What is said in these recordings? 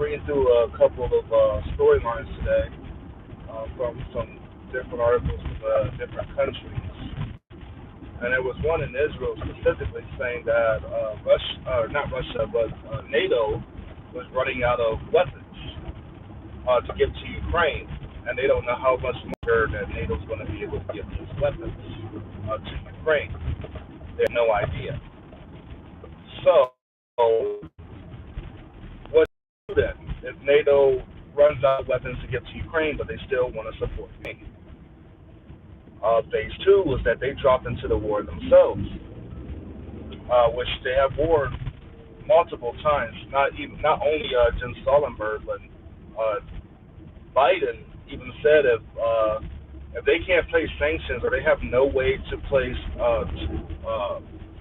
reading through a couple of storylines today from some different articles from different countries, and there was one in Israel specifically saying that Russia, not Russia, but NATO was running out of weapons to give to Ukraine, and they don't know how much longer that NATO's going to be able to give these weapons to Ukraine. They have no idea. So, what do then if NATO runs out of weapons to give to Ukraine, but they still want to support me? Phase two was that they dropped into the war themselves, which they have warred multiple times. Not only Jens Stoltenberg, but uh, Biden even said if they can't place sanctions or they have no way to place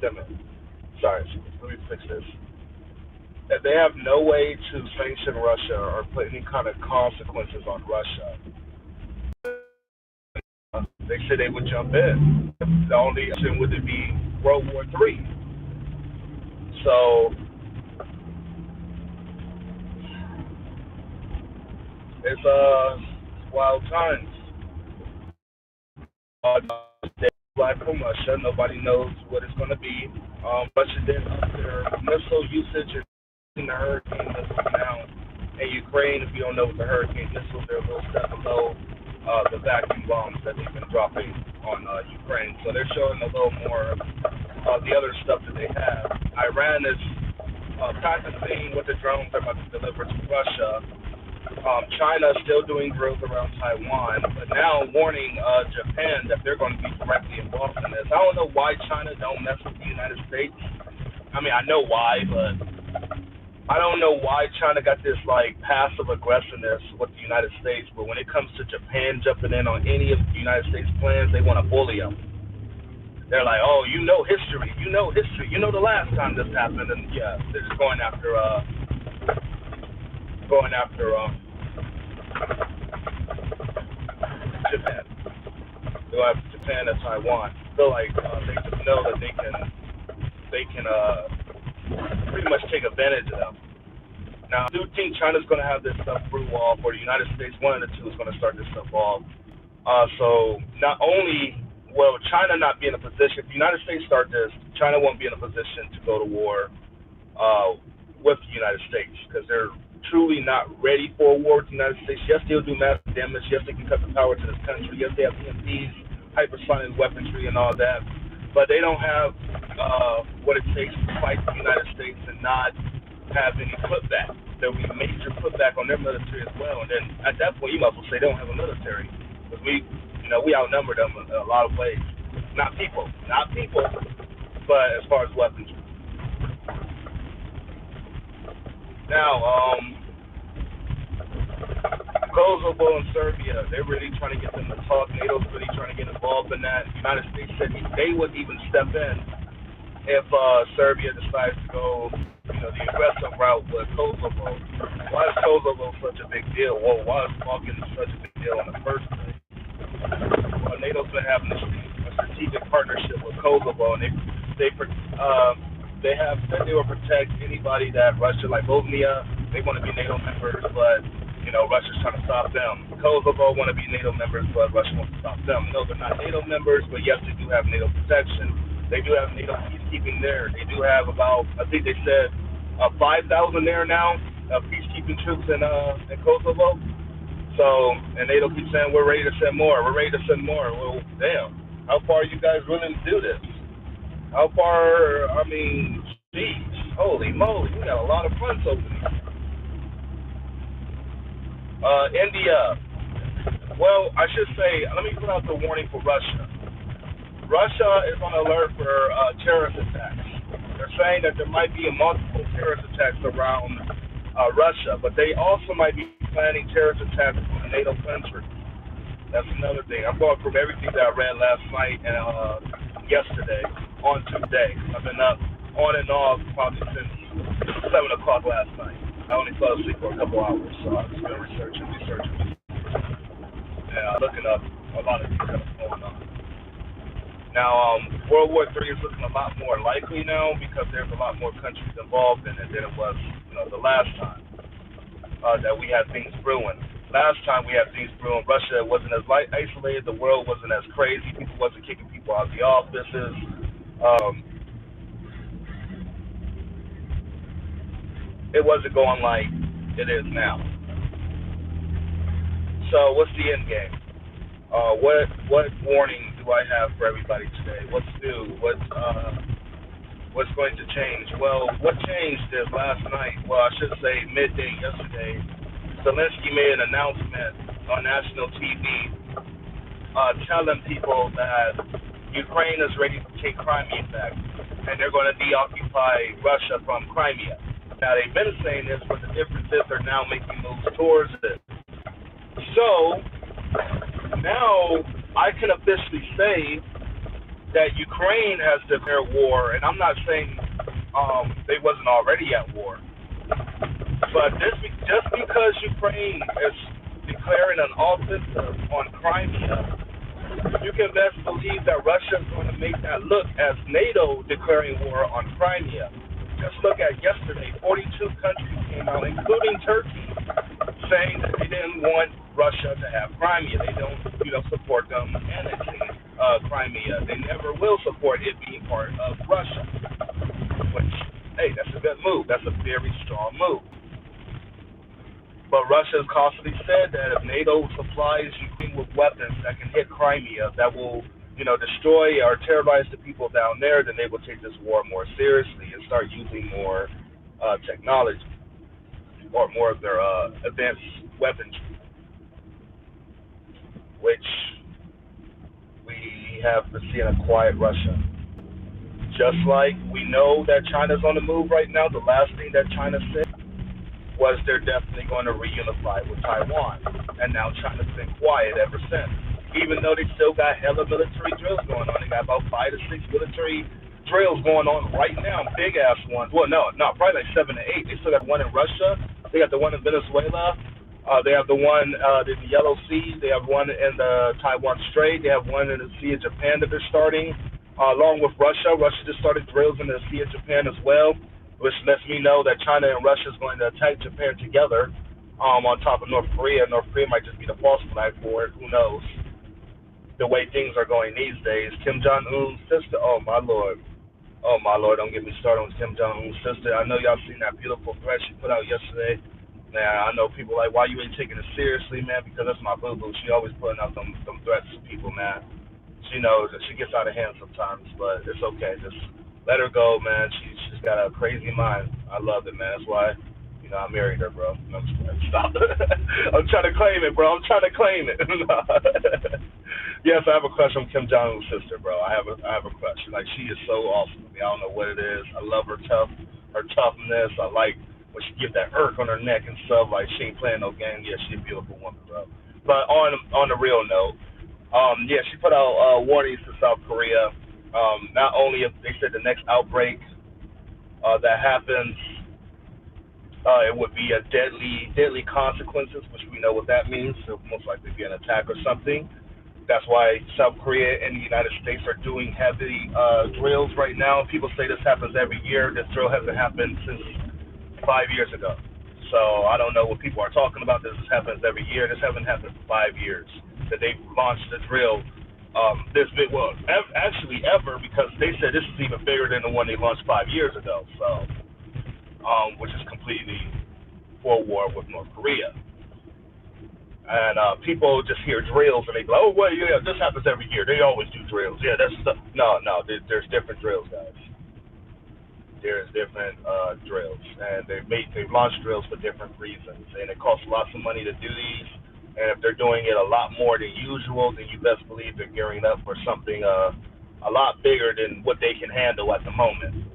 damn it, sorry, let me fix this. If they have no way to sanction Russia or put any kind of consequences on Russia, they said they would jump in. The only option would be World War III. So it's wild times. They fly from Russia. Nobody knows what it's going to be. Russia did up their missile usage in the hurricane missiles now. In Ukraine, if you don't know what the hurricane missiles, they're a little step below the vacuum bombs that they've been dropping on Ukraine. So they're showing a little more of the other stuff that they have. Iran is practicing what the drones are about to deliver to Russia. China is still doing drills around Taiwan, but now warning Japan that they're going to be directly involved in this. I don't know why China don't mess with the United States. I mean, I know why, but I don't know why China got this like passive aggressiveness with the United States. But when it comes to Japan jumping in on any of the United States plans, they want to bully them. They're like, oh, you know history, you know the last time this happened, and yeah, they're just going after Japan. They'll have Japan and Taiwan. Feel like they just know that they can pretty much take advantage of them. Now, I do think China's going to have this stuff brew off, or the United States, one of the two, is going to start this stuff off. So not only will China not be in a position, if the United States start this, China won't be in a position to go to war with the United States because they're truly not ready for a war with the United States. Yes, they'll do massive damage. Yes, they can cut the power to this country. Yes, they have EMPs, hypersonic weaponry, and all that. But they don't have what it takes to fight the United States and not have any putback. There will be major putback on their military as well. And then at that point, you might as well say they don't have a military because we outnumber them in a lot of ways. Not people, but as far as weapons. Now, Kosovo and Serbia, they're really trying to get them to talk. NATO's really trying to get involved in that. The United States said they would even step in if Serbia decides to go, the aggressive route with Kosovo. Why is Kosovo such a big deal? Well, why is Balkan such a big deal in the first place? Well, NATO's been having a strategic partnership with Kosovo, and they have said they will protect anybody that Russia, like Bosnia, they want to be NATO members, but Russia's trying to stop them. Kosovo want to be NATO members, but Russia wants to stop them. No, they're not NATO members, but yes, they do have NATO protection. They do have NATO peacekeeping there. They do have about, I think they said, 5,000 there now, peacekeeping troops in Kosovo. So, and NATO keeps saying, we're ready to send more. Well, damn, how far are you guys willing to do this? How far, geez, holy moly, we got a lot of fronts opening. India, well, I should say, let me put out the warning for Russia. Russia is on alert for terrorist attacks. They're saying that there might be multiple terrorist attacks around Russia, but they also might be planning terrorist attacks on a NATO country. That's another thing. I'm going from everything that I read last night and yesterday on today. I've been up on and off probably since 7 o'clock last night. I only fell asleep for a couple hours, so I've just been researching, and looking up a lot of things that's going on. Now, World War III is looking a lot more likely now because there's a lot more countries involved in it than it was, the last time. that we had things brewing. Last time we had things brewing, Russia wasn't as isolated, the world wasn't as crazy, people wasn't kicking people out of the offices. Um, it wasn't going like it is now. So what's the end game? What warning do I have for everybody today? What's new? What's going to change? Well, what changed is last night. Well, I should say midday yesterday. Zelensky made an announcement on national TV, telling people that Ukraine is ready to take Crimea back, and they're going to deoccupy Russia from Crimea. Now they've been saying this, but the difference is they're now making moves towards it. So now I can officially say that Ukraine has declared war, and I'm not saying they wasn't already at war, but just because Ukraine is declaring an offensive on Crimea, you can best believe that Russia is going to make that look as NATO declaring war on Crimea. Just look at yesterday, 42 countries came out, including Turkey, saying that they didn't want Russia to have Crimea. They don't, support them annexing Crimea. They never will support it being part of Russia. Which, hey, that's a good move. That's a very strong move. But Russia has constantly said that if NATO supplies Ukraine with weapons that can hit Crimea, that will, destroy or terrorize the people down there, then they will take this war more seriously and start using more technology or more of their advanced weaponry, which we have to see in a quiet Russia. Just like we know that China's on the move right now, the last thing that China said was they're definitely going to reunify with Taiwan. And now China's been quiet ever since. Even though they still got hella military drills going on. They got about 5 to 6 military drills going on right now, big ass ones. Well, no, probably like 7 to 8. They still got one in Russia. They got the one in Venezuela. They have the one in the Yellow Sea. They have one in the Taiwan Strait. They have one in the Sea of Japan that they're starting. Along with Russia. Russia just started drills in the Sea of Japan as well, which lets me know that China and Russia is going to attack Japan together on top of North Korea. North Korea might just be the false flag for it. Who knows? The way things are going these days. Kim Jong-un's sister, oh my lord. Oh my lord, don't get me started on Kim Jong-un's sister. I know y'all seen that beautiful threat she put out yesterday. Man, I know people like, why you ain't taking it seriously, man? Because that's my boo-boo. She always putting out them threats to people, man. She knows that she gets out of hand sometimes, but it's okay. Just let her go, man. She's got a crazy mind. I love it, man. That's why, I married her, bro. No, I'm just playing. Stop. I'm trying to claim it, bro. I'm trying to claim it. Yes, I have a crush on Kim Jong-un's sister, bro. I have a crush. Like, she is so awesome. I don't know what it is. I love her toughness. I like when she get that irk on her neck and stuff. Like, she ain't playing no game. Yeah, she's a beautiful woman, bro. But on the real note, yeah, she put out warnings to South Korea. Not only if they said the next outbreak that happens, it would be a deadly consequences, which we know what that means. It'll most likely be an attack or something. That's why South Korea and the United States are doing heavy drills right now. People say this happens every year. This drill hasn't happened since 5 years ago. So I don't know what people are talking about. This happens every year. This hasn't happened for 5 years that they've launched the drill this big. Well, actually ever, because they said this is even bigger than the one they launched 5 years ago. So, which is completely for war with North Korea. And people just hear drills and they go, oh, well, yeah, this happens every year. They always do drills. Yeah, no. There's different drills, guys. There's different drills, and they've launched drills for different reasons, and it costs lots of money to do these. And if they're doing it a lot more than usual, then you best believe they're gearing up for something a lot bigger than what they can handle at the moment.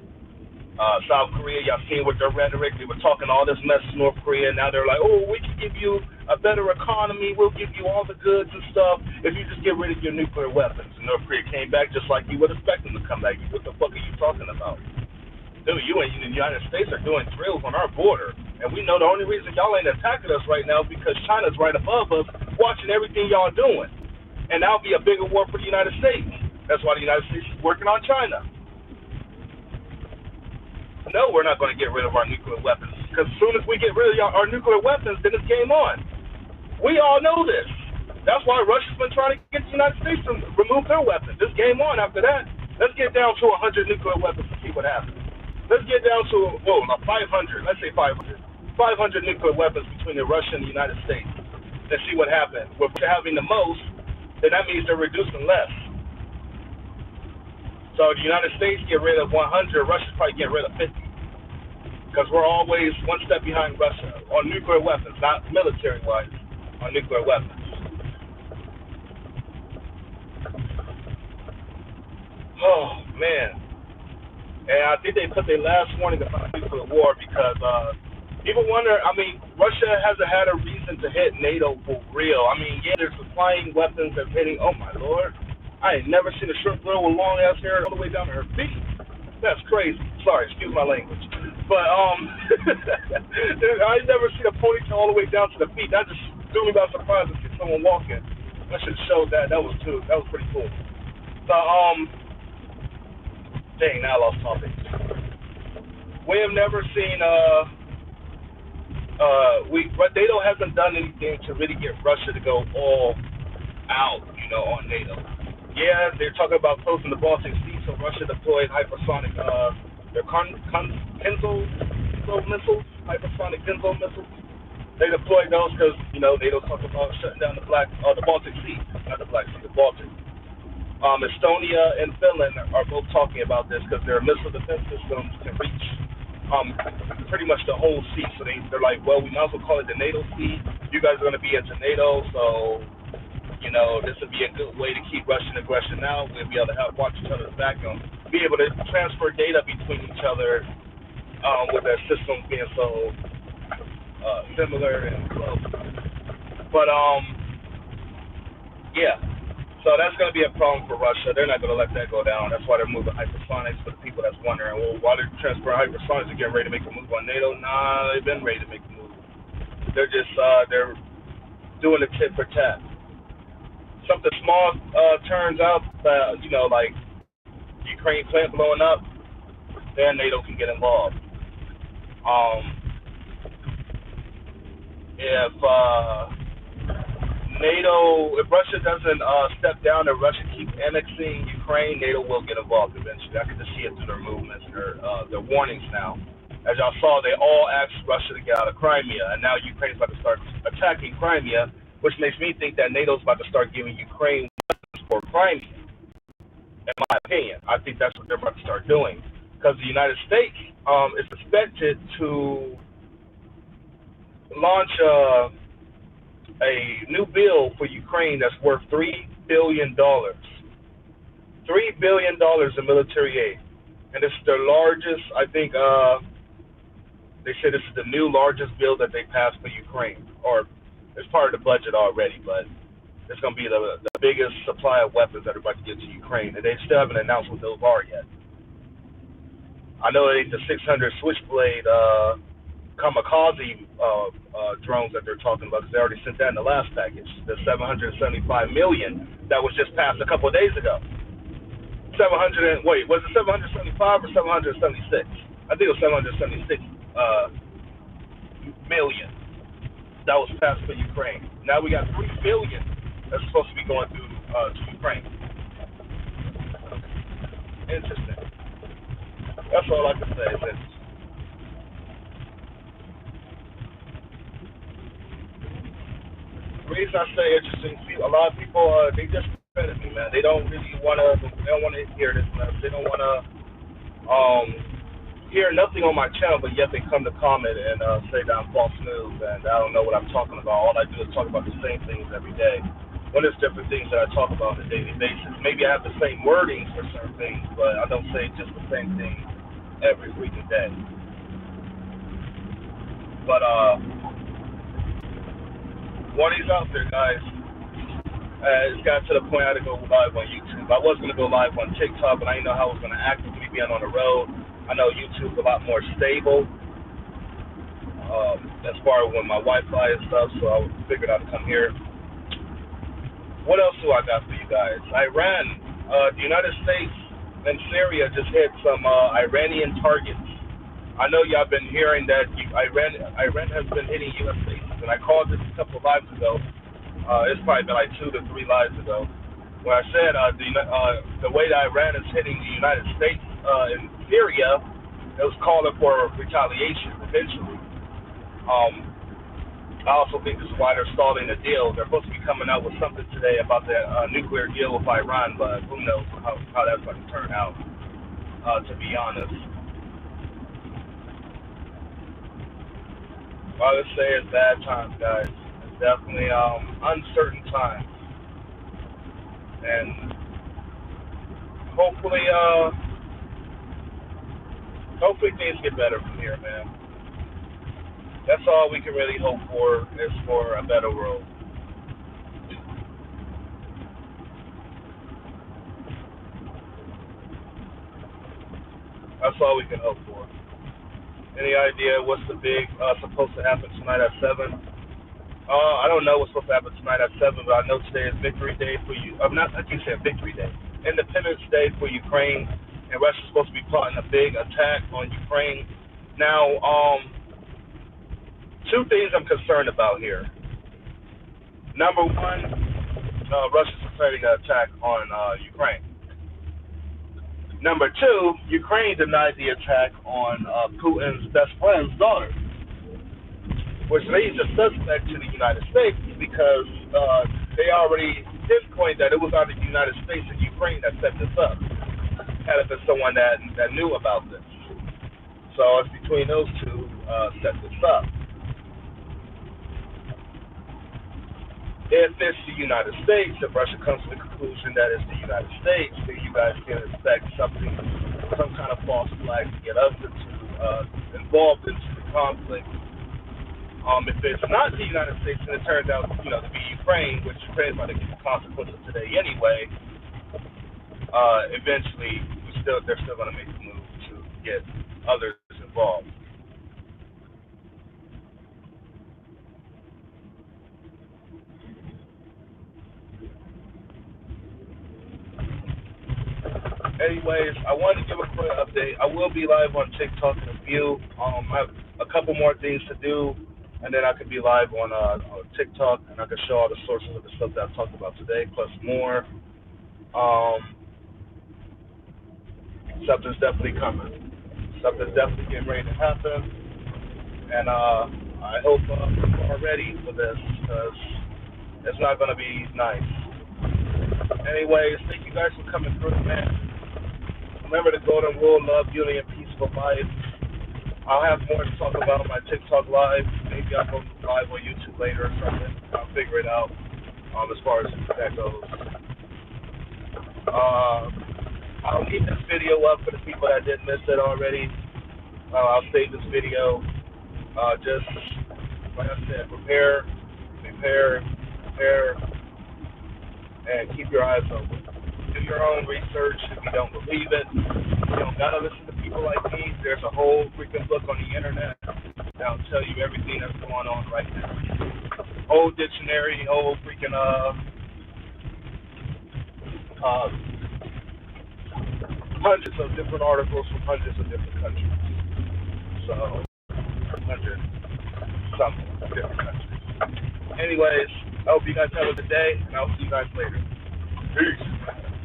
South Korea, y'all seen with their rhetoric, they were talking all this mess to North Korea, and now they're like, oh, we can give you a better economy, we'll give you all the goods and stuff if you just get rid of your nuclear weapons. And North Korea came back just like you would expect them to come back. What the fuck are you talking about? Dude, you and the United States are doing drills on our border, and we know the only reason y'all ain't attacking us right now is because China's right above us watching everything y'all doing. And that'll be a bigger war for the United States. That's why the United States is working on China. No, we're not going to get rid of our nuclear weapons Because as soon as we get rid of our nuclear weapons, then it's game on. We all know this. That's why Russia's been trying to get the United States to remove their weapons. It's game on after that. Let's get down to 100 nuclear weapons and see what happens. Let's get down to, 500. Let's say 500. 500 nuclear weapons between the Russia and the United States. And see what happens. If they're having the most, then that means they're reducing less. So the United States get rid of 100, Russia's probably get rid of 50. Because we're always one step behind Russia on nuclear weapons, not military-wise, on nuclear weapons. Oh, man. And I think they put their last warning about nuclear war because people wonder, Russia hasn't had a reason to hit NATO for real. Yeah, they're supplying weapons that's hitting, oh my Lord. I ain't never seen a short girl with long ass hair all the way down to her feet. That's crazy. Sorry, excuse my language. But I never seen a ponytail all the way down to the feet. That just threw me by surprise to see someone walking. I should have showed that. That was pretty cool. So dang, now I lost topic. We have never seen NATO hasn't done anything to really get Russia to go all out, on NATO. Yeah, they're talking about closing the Baltic Sea, so Russia deployed hypersonic, their Kinzhal missiles, hypersonic Kinzhal missiles. They deployed those because, NATO's talking about shutting down the Baltic Sea, not the Black Sea, the Baltic. Estonia and Finland are both talking about this because their missile defense systems can reach pretty much the whole sea. So they're like, well, we might as well call it the NATO Sea. You guys are going to be into NATO, so this would be a good way to keep Russian aggression out. We'll be able to watch each other's back and be able to transfer data between each other with their systems being so similar and close. But yeah. So that's going to be a problem for Russia. They're not going to let that go down. That's why they're moving hypersonics. For the people that's wondering, well, why they're transferring hypersonics and getting ready to make a move on NATO? Nah, they've been ready to make a move. They're just they're doing a tit for tat. Something small turns out, like Ukraine plant blowing up, then NATO can get involved. If Russia doesn't step down and Russia keeps annexing Ukraine, NATO will get involved eventually. I can just see it through their movements, their warnings now. As y'all saw, they all asked Russia to get out of Crimea, and now Ukraine's about to start attacking Crimea, which makes me think that NATO's about to start giving Ukraine weapons for Crimea. In my opinion, I think that's what they're about to start doing, because the United States is expected to launch a new bill for Ukraine that's worth $3 billion. $3 billion in military aid. And it's their largest, I think, they said this is the new largest bill that they passed for Ukraine. Or it's part of the budget already, but it's going to be the biggest supply of weapons that are about to get to Ukraine. And they still haven't announced what those are yet. I know it ain't the 600 Switchblade kamikaze drones that they're talking about, because they already sent that in the last package. The $775 million that was just passed a couple of days ago. Was it 775 or 776? I think it was 776 million that was passed for Ukraine. Now we got $3 billion that's supposed to be going through to Ukraine. Interesting. That's all I can say. It's interesting. The reason I say interesting, a lot of people they just credit me, man. They don't really want to. They don't want to hear this mess. They don't want to hear nothing on my channel, but yet they come to comment and say that I'm false news and I don't know what I'm talking about. All I do is talk about the same things every day. When there's different things that I talk about on a daily basis. Maybe I have the same wordings for certain things, but I don't say just the same thing every freaking day. But warnings out there, guys. It's got to the point I had to go live on YouTube. I was going to go live on TikTok, but I didn't know how I was going to actively be on the road. I know YouTube's a lot more stable as far as when my Wi-Fi and stuff, so I figured I'd come here. What else do I got for you guys? Iran, the United States and Syria just hit some Iranian targets I know y'all been hearing that Iran has been hitting U.S. bases, and I called this a couple of lives ago. It's probably been like 2 to 3 lives ago, where I said the way that Iran is hitting the United States in Syria, it was calling for retaliation eventually. Um, I also think this is why they're stalling the deal. They're supposed to be coming out with something today about the nuclear deal with Iran, but who knows how that's going to turn out, to be honest. I would say it's bad times, guys. It's definitely uncertain times, and hopefully, hopefully things get better from here, man. That's all we can really hope for is for a better world. That's all we can hope for. Any idea what's the big supposed to happen tonight at 7? I don't know what's supposed to happen tonight at 7, but I know today is Victory Day for you. I'm not. I keep saying Victory Day. Independence Day for Ukraine, and Russia's supposed to be plotting a big attack on Ukraine. Now, two things I'm concerned about here. Number one, Russia's preparing an attack on Ukraine. Number two, Ukraine denied the attack on Putin's best friend's daughter, which leads a suspect to the United States because they already pinpointed that it was either the United States and Ukraine that set this up. Had it been someone that knew about this. So it's between those two set this up. If it's the United States, if Russia comes to the conclusion that it's the United States, then you guys can expect something, some kind of false flag to get us involved into the conflict. If it's not the United States and it turns out, to be Ukraine, which Ukraine's going to get the consequences today anyway, eventually they're still going to make the move to get others involved. Anyways, I wanted to give a quick update. I will be live on TikTok in a few. I have a couple more things to do, and then I could be live on TikTok, and I could show all the sources of the stuff that I talked about today, plus more. Um, Something's definitely coming. Something's definitely getting ready to happen, and I hope people are ready for this, because it's not going to be nice. Anyways, thank you guys for coming through, man. Remember the golden rule: love, unity, and peaceful life. I'll have more to talk about on my TikTok live. Maybe I'll go live on YouTube later or something. I'll figure it out as far as that goes. Uh, I'll keep this video up for the people that didn't miss it already. I'll save this video. Just, like I said, prepare, and keep your eyes open. Do your own research if you don't believe it. You don't gotta listen to people like me. There's a whole freaking book on the internet that'll tell you everything that's going on right now. Whole dictionary, whole freaking hundreds of different articles from hundreds of different countries. So, hundred something different countries. Anyways, I hope you guys have a good day, and I'll see you guys later. Peace.